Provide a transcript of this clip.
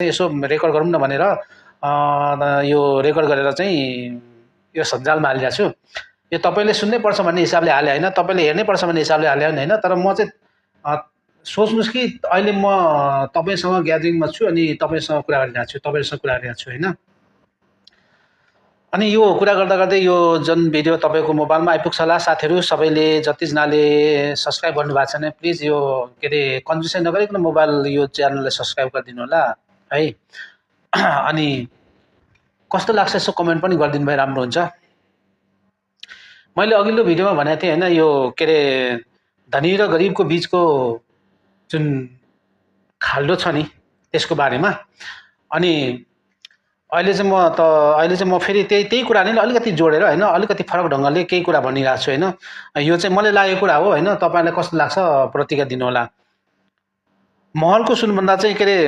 यसो रेकर्ड गरौँ न भनेर यो रेकर्ड गरेर चाहिँ यो सञ्जालमा हालिरहेको छु। यो तपाईँले सुन्नै पर्छ भन्ने हिसाबले हाले होइन, तपाईँले हेर्नै पर्छ भन्ने हिसाबले हाले होइन। तर म चाहिँ सोच्नुहोस् कि अहिले म तपाईँसँग ग्यादरिङमा छु अनि तपाईँसँग कुरा गरिरहेको छु, तपाईँसँग कुरा गरिरहेको छु होइन। अनि यो कुरा गर्दा गर्दै यो जुन भिडियो तपाईँको मोबाइलमा आइपुग्छ होला साथीहरू, सबैले जतिजनाले सब्सक्राइब गर्नुभएको छैन प्लिज यो के अरे कन्जुसै नगरिकन मोबाइल यो च्यानललाई सब्सक्राइब गरिदिनु होला है। अनि कस्तो लाग्छ यसो कमेन्ट पनि गरिदिनु भए राम्रो हुन्छ। मैले अघिल्लो भिडियोमा भनेको थिएँ होइन, यो के अरे धनी र गरिबको बिचको जुन खाल्डो छ नि त्यसको बारेमा। अनि अहिले चाहिँ म फेरि त्यही कुरा नै अलिकति जोडेर होइन, अलिकति फरक ढङ्गले केही कुरा भनिरहेको छु होइन। यो चाहिँ मलाई लागेको कुरा हो होइन, तपाईँलाई कस्तो लाग्छ प्रतिक्रिया दिनु होला। महलको सुनभन्दा चाहिँ के अरे